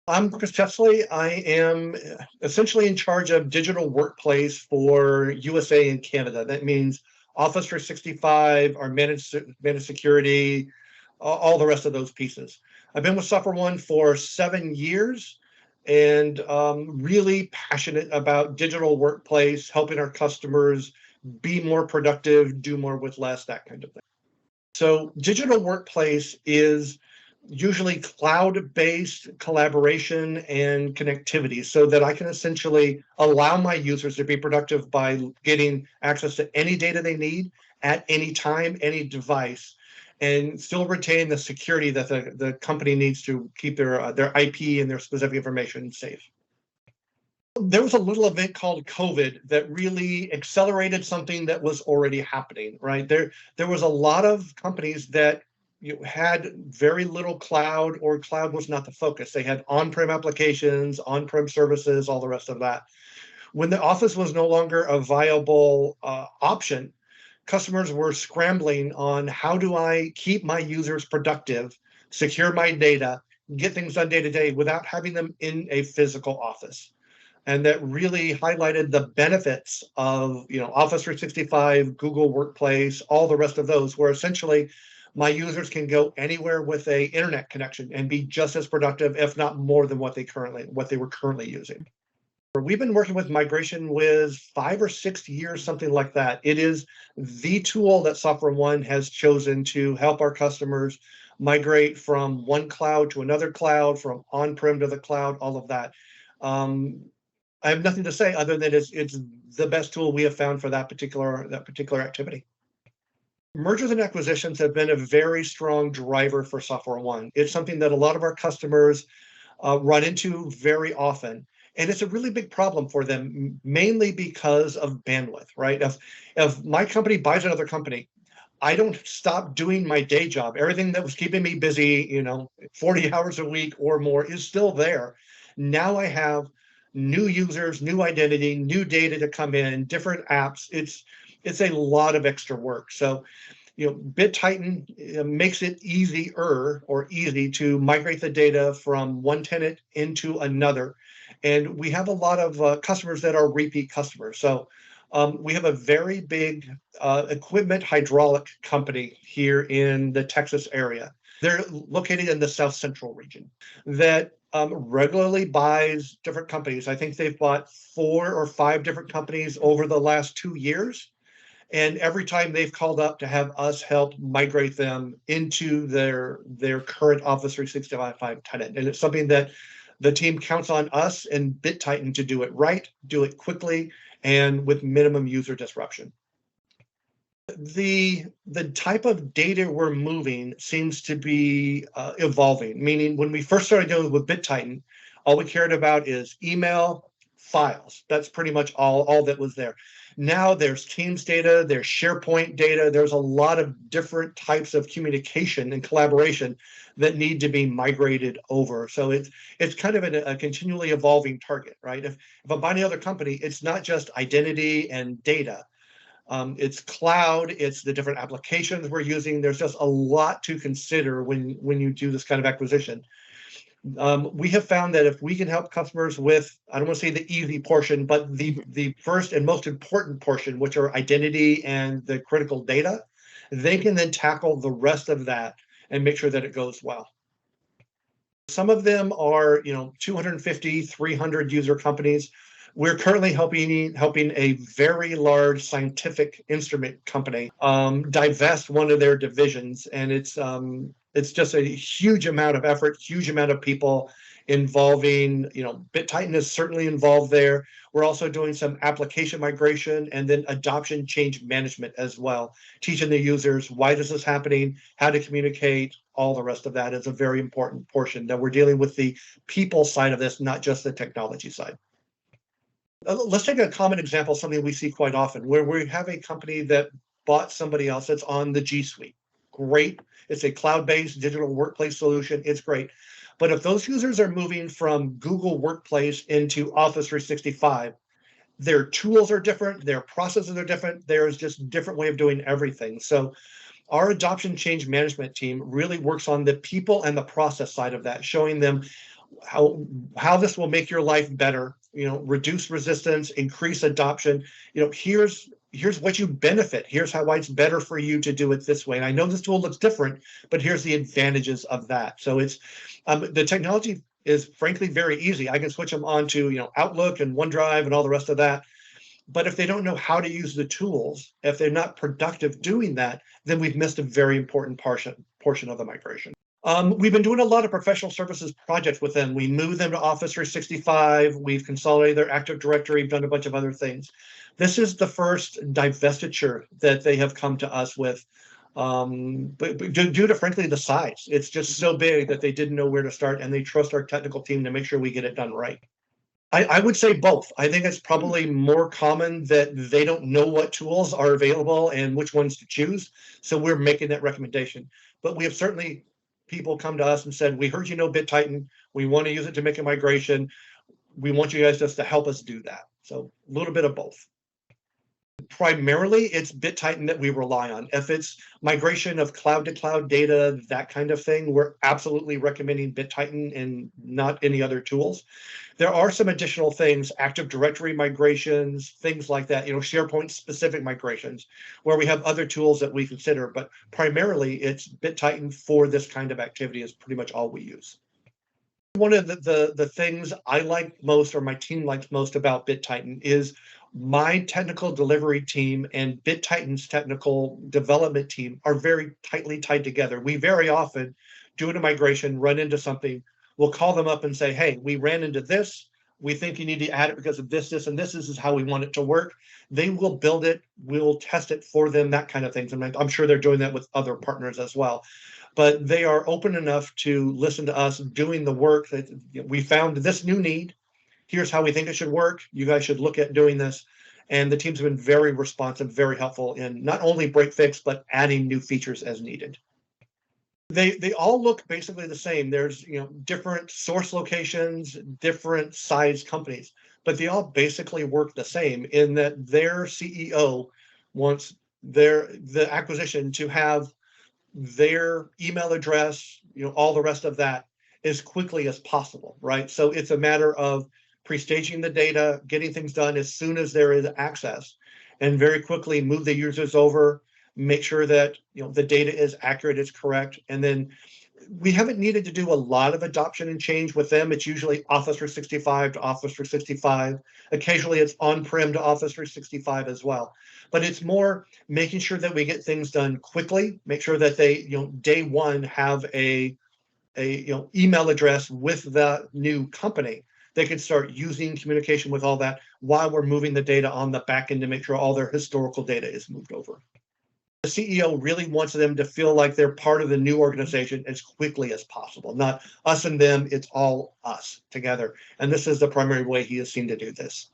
I'm Chris Chesley. I am essentially in charge of digital workplace for USA and Canada. That means Office 365, our managed security, all the rest of those pieces. I've been with SoftwareOne for 7 years and really passionate about digital workplace, helping our customers be more productive, do more with less, that kind of thing. So digital workplace is usually cloud-based collaboration and connectivity so that I can essentially allow my users to be productive by getting access to any data they need at any time, any device, and still retain the security that the company needs to keep their IP and their specific information safe. There was a little event called COVID that really accelerated something that was already happening, right? There was a lot of companies that had very little cloud, or cloud was not the focus. They had on-prem applications, on-prem services, all the rest of that. When the office was no longer a viable option, customers were scrambling on how do I keep my users productive, secure my data, get things done day to day without having them in a physical office. And that really highlighted the benefits of Office 365, Google Workplace, all the rest of those, where essentially my users can go anywhere with a internet connection and be just as productive, if not more than what they were currently using. We've been working with MigrationWiz 5 or 6 years, something like that. It is the tool that SoftwareOne has chosen to help our customers migrate from one cloud to another cloud, from on-prem to the cloud, all of that. I have nothing to say other than it's the best tool we have found for that particular activity. Mergers and acquisitions have been a very strong driver for SoftwareOne. It's something that a lot of our customers run into very often. And it's a really big problem for them, mainly because of bandwidth, right? If my company buys another company, I don't stop doing my day job. Everything that was keeping me busy, 40 hours a week or more is still there. Now I have new users, new identity, new data to come in, different apps. It's a lot of extra work. So, BitTitan makes it easy to migrate the data from one tenant into another. And we have a lot of customers that are repeat customers. So we have a very big equipment hydraulic company here in the Texas area. They're located in the South Central region that regularly buys different companies. I think they've bought 4 or 5 different companies over the last 2 years. And every time they've called up to have us help migrate them into their current Office 365 tenant. And it's something that the team counts on us and BitTitan to do it right, do it quickly, and with minimum user disruption. The type of data we're moving seems to be evolving, meaning when we first started dealing with BitTitan, all we cared about is email, files. That's pretty much all that was there. Now there's Teams data, there's SharePoint data, there's a lot of different types of communication and collaboration that need to be migrated over. So it's kind of a continually evolving target, right? If I'm buying another company, it's not just identity and data. It's cloud, it's the different applications we're using. There's just a lot to consider when you do this kind of acquisition. We have found that if we can help customers with, I don't want to say the easy portion, but the first and most important portion, which are identity and the critical data, they can then tackle the rest of that and make sure that it goes well. Some of them are, 250, 300 user companies. We're currently helping a very large scientific instrument company divest one of their divisions, and it's just a huge amount of effort, huge amount of people involving, BitTitan is certainly involved there. We're also doing some application migration and then adoption change management as well, teaching the users why this is happening, how to communicate, all the rest of that is a very important portion that we're dealing with the people side of this, not just the technology side. Let's take a common example, something we see quite often, where we have a company that bought somebody else that's on the G Suite. Great. It's a cloud-based digital workplace solution. It's great. But if those users are moving from Google Workplace into Office 365, their tools are different, their processes are different. There's just a different way of doing everything. So our adoption change management team really works on the people and the process side of that, showing them how this will make your life better, reduce resistance, increase adoption. Here's what you benefit. Here's why it's better for you to do it this way. And I know this tool looks different, but here's the advantages of that. So it's the technology is frankly very easy. I can switch them on to Outlook and OneDrive and all the rest of that. But if they don't know how to use the tools, if they're not productive doing that, then we've missed a very important portion of the migration. We've been doing a lot of professional services projects with them. We moved them to Office 365. We've consolidated their Active Directory. We've done a bunch of other things. This is the first divestiture that they have come to us with, but due to, frankly, the size. It's just so big that they didn't know where to start, and they trust our technical team to make sure we get it done right. I would say both. I think it's probably more common that they don't know what tools are available and which ones to choose. So we're making that recommendation. But we have certainly people come to us and said, we heard you know BitTitan. We want to use it to make a migration. We want you guys just to help us do that. So a little bit of both. Primarily, it's BitTitan that we rely on. If it's migration of cloud-to-cloud data, that kind of thing, we're absolutely recommending BitTitan and not any other tools. There are some additional things, Active Directory migrations, things like that, SharePoint-specific migrations, where we have other tools that we consider, but primarily it's BitTitan for this kind of activity is pretty much all we use. One of the things I like most, or my team likes most about BitTitan, is my technical delivery team and BitTitan's technical development team are very tightly tied together. We very often, doing a migration, run into something. We'll call them up and say, hey, we ran into this. We think you need to add it because of this, and this. This is how we want it to work. They will build it. We'll test it for them, that kind of things. And I'm sure they're doing that with other partners as well. But they are open enough to listen to us doing the work that we found this new need. Here's how we think it should work. You guys should look at doing this. And the teams have been very responsive, very helpful in not only break fix, but adding new features as needed. They all look basically the same. There's different source locations, different size companies, but they all basically work the same in that their CEO wants the acquisition to have their email address, all the rest of that as quickly as possible, right? So it's a matter of pre-staging the data, getting things done as soon as there is access, and very quickly move the users over, make sure that the data is accurate, it's correct, and then we haven't needed to do a lot of adoption and change with them. It's usually Office 365 to Office 365. Occasionally it's on-prem to Office 365 as well. But it's more making sure that we get things done quickly, make sure that they, day one have a email address with the new company. They can start using communication with all that while we're moving the data on the back end to make sure all their historical data is moved over. The CEO really wants them to feel like they're part of the new organization as quickly as possible, not us and them, it's all us together. And this is the primary way he has seen to do this.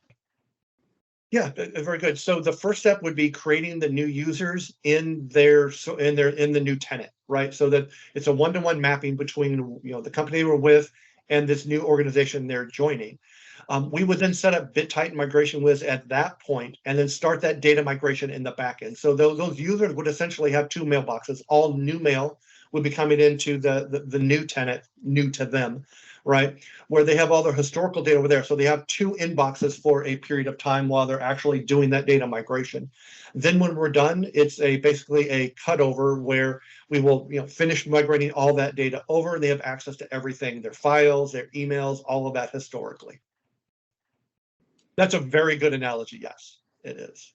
Yeah, very good. So the first step would be creating the new users in the new tenant, right? So that it's a one-to-one mapping between the company we're with and this new organization they're joining. We would then set up BitTitan MigrationWiz at that point and then start that data migration in the backend. So those users would essentially have two mailboxes. All new mail would be coming into the new tenant, new to them, right? Where they have all their historical data over there. So they have two inboxes for a period of time while they're actually doing that data migration. Then when we're done, it's basically a cutover where we will finish migrating all that data over, and they have access to everything, their files, their emails, all of that historically. That's a very good analogy. Yes, it is.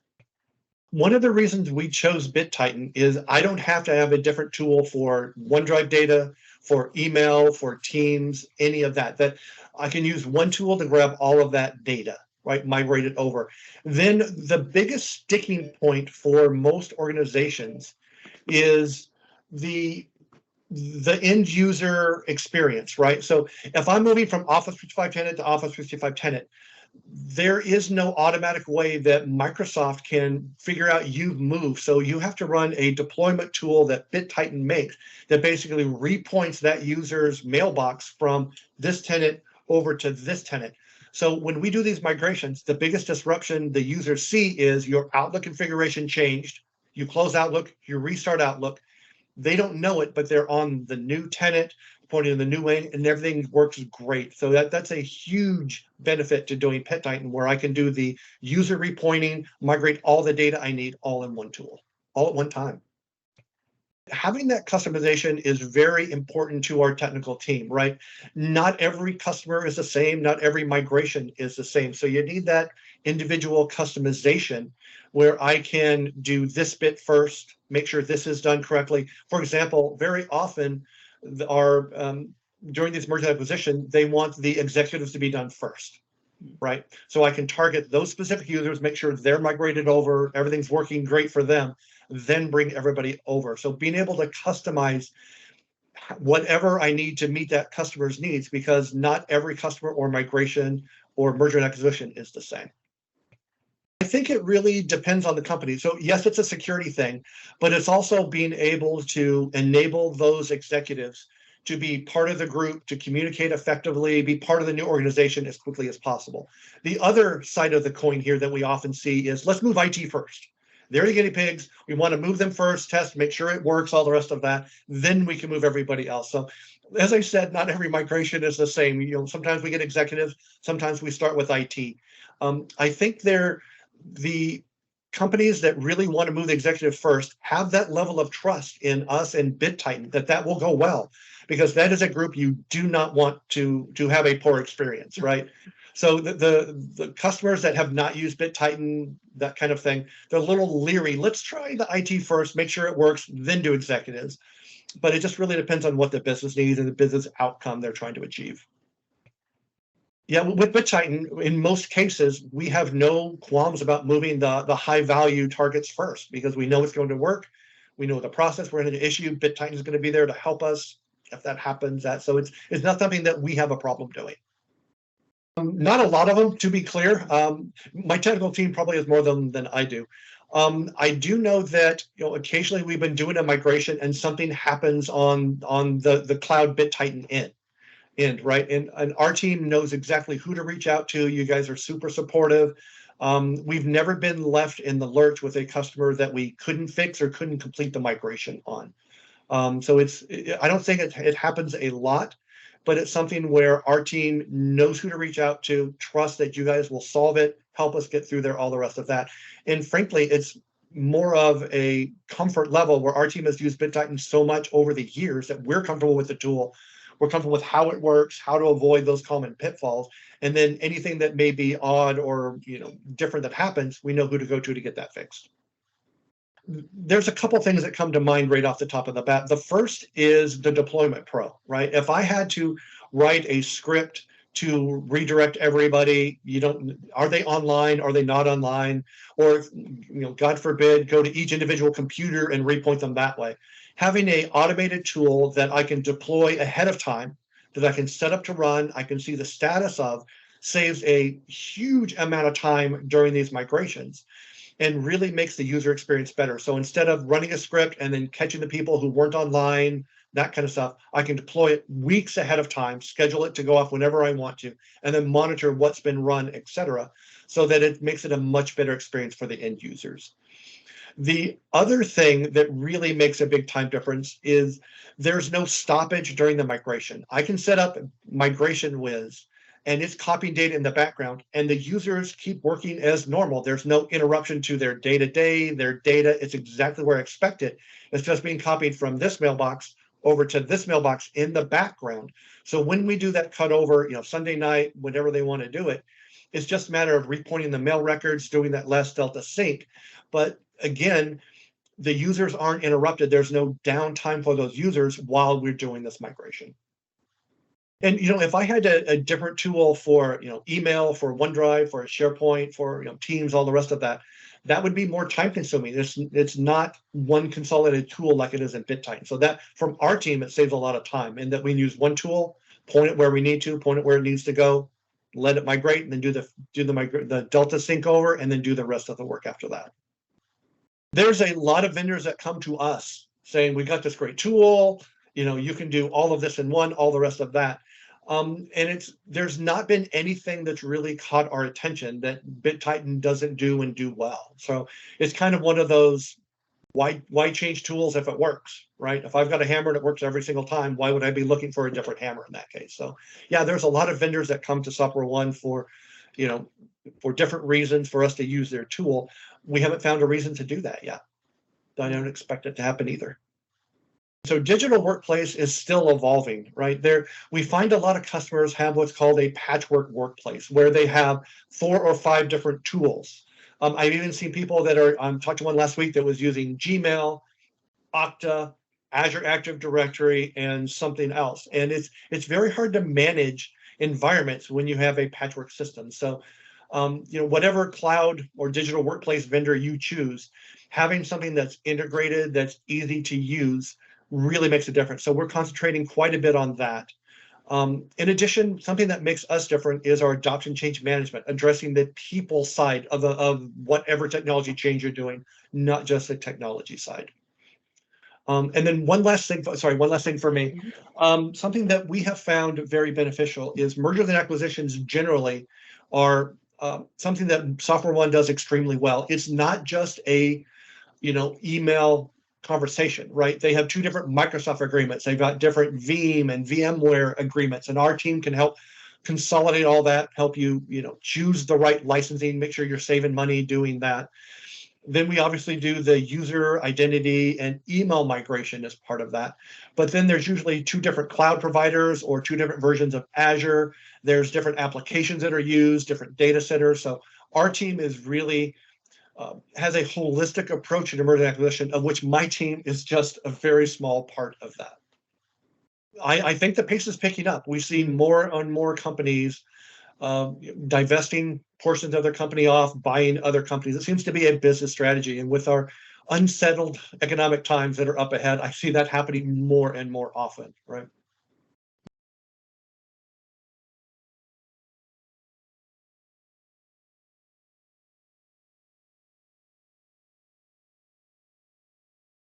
One of the reasons we chose BitTitan is I don't have to have a different tool for OneDrive data, for email, for Teams, any of that. That I can use one tool to grab all of that data, right? Migrate it over. Then the biggest sticking point for most organizations is the end user experience, right? So if I'm moving from Office 365 tenant to Office 365 tenant, there is no automatic way that Microsoft can figure out you've moved. So you have to run a deployment tool that BitTitan makes that basically repoints that user's mailbox from this tenant over to this tenant. So when we do these migrations, the biggest disruption the users see is your Outlook configuration changed. You close Outlook, you restart Outlook. They don't know it, but they're on the new tenant. pointing to the new way, and everything works great. So that's a huge benefit to doing PitTitan, where I can do the user repointing, migrate all the data I need all in one tool, all at one time. Having that customization is very important to our technical team, right? Not every customer is the same, not every migration is the same. So you need that individual customization where I can do this bit first, make sure this is done correctly. For example, very often our during this merger acquisition, they want the executives to be done first, right? So I can target those specific users, make sure they're migrated over, everything's working great for them, then bring everybody over. So being able to customize whatever I need to meet that customer's needs, because not every customer or migration or merger and acquisition is the same. I think it really depends on the company. So yes, it's a security thing, but it's also being able to enable those executives to be part of the group, to communicate effectively, be part of the new organization as quickly as possible. The other side of the coin here that we often see is, let's move IT first. They're the guinea pigs. We want to move them first, test, make sure it works, all the rest of that. Then we can move everybody else. So as I said, not every migration is the same. Sometimes we get executives, sometimes we start with IT. I think the companies that really want to move the executive first have that level of trust in us and BitTitan that will go well, because that is a group you do not want to have a poor experience, right? So the customers that have not used BitTitan, that kind of thing, they're a little leery. Let's try the IT first, make sure it works, then do executives. But it just really depends on what the business needs and the business outcome they're trying to achieve. Yeah, with BitTitan, in most cases, we have no qualms about moving the high value targets first, because we know it's going to work. We know the process we're going to issue. BitTitan is going to be there to help us if that happens. So it's not something that we have a problem doing. Not a lot of them, to be clear. My technical team probably has more than I do. I do know that occasionally we've been doing a migration and something happens on the cloud BitTitan end, right? And our team knows exactly who to reach out to. You guys are super supportive. We've never been left in the lurch with a customer that we couldn't fix or couldn't complete the migration on. So I don't think it happens a lot, but it's something where our team knows who to reach out to, trust that you guys will solve it, help us get through there, all the rest of that. And frankly, it's more of a comfort level where our team has used BitTitan so much over the years that we're comfortable with the tool. We're comfortable with how it works, how to avoid those common pitfalls. And then anything that may be odd or different that happens, we know who to go to get that fixed. There's a couple things that come to mind right off the top of the bat. The first is the deployment pro, right? If I had to write a script to redirect everybody, are they online? Are they not online? Or, God forbid, go to each individual computer and repoint them that way. Having an automated tool that I can deploy ahead of time, that I can set up to run, I can see the status of, saves a huge amount of time during these migrations and really makes the user experience better. So instead of running a script and then catching the people who weren't online, that kind of stuff, I can deploy it weeks ahead of time, schedule it to go off whenever I want to, and then monitor what's been run, et cetera, so that it makes it a much better experience for the end users. The other thing that really makes a big time difference is there's no stoppage during the migration. I can set up MigrationWiz and it's copying data in the background, and the users keep working as normal. There's no interruption to their day-to-day, their data. It's exactly where I expect it. It's just being copied from this mailbox over to this mailbox in the background. So when we do that cut over, Sunday night, whenever they want to do it, it's just a matter of repointing the mail records, doing that last delta sync. But again, the users aren't interrupted. There's no downtime for those users while we're doing this migration. And if I had a different tool for email, for OneDrive, for SharePoint, for Teams, all the rest of that, that would be more time consuming. It's not one consolidated tool like it is in BitTitan. So that from our team, it saves a lot of time, in that we use one tool, point it where we need to, point it where it needs to go, let it migrate, and then do the delta sync over, and then do the rest of the work after that. There's a lot of vendors that come to us saying, we got this great tool, you can do all of this in one, all the rest of that. And there's not been anything that's really caught our attention that BitTitan doesn't do and do well. So it's kind of one of those Why change tools if it works, right? If I've got a hammer and it works every single time, why would I be looking for a different hammer in that case? So yeah, there's a lot of vendors that come to SoftwareOne for, you know, for different reasons for us to use their tool. We haven't found a reason to do that yet. I don't expect it to happen either. So digital workplace is still evolving, right? We find a lot of customers have what's called a patchwork workplace, where they have 4 or 5 different tools. I've even seen people that are, talked to one last week that was using Gmail, Okta, Azure Active Directory, and something else. And it's very hard to manage environments when you have a patchwork system. So, whatever cloud or digital workplace vendor you choose, having something that's integrated, that's easy to use, really makes a difference. So we're concentrating quite a bit on that. In addition, something that makes us different is our adoption change management, addressing the people side of whatever technology change you're doing, not just the technology side. And then one last thing for me. Something that we have found very beneficial is mergers and acquisitions generally are something that SoftwareOne does extremely well. It's not just a, email conversation, right? They have 2 different Microsoft agreements. They've got different Veeam and VMware agreements, and our team can help consolidate all that, help you, choose the right licensing, make sure you're saving money doing that. Then we obviously do the user identity and email migration as part of that. But then there's usually 2 different cloud providers or 2 different versions of Azure. There's different applications that are used, different data centers. So our team is really has a holistic approach to merger and acquisition, of which my team is just a very small part of that. I think the pace is picking up. We see more and more companies divesting portions of their company off, buying other companies. It seems to be a business strategy. And with our unsettled economic times that are up ahead, I see that happening more and more often, right?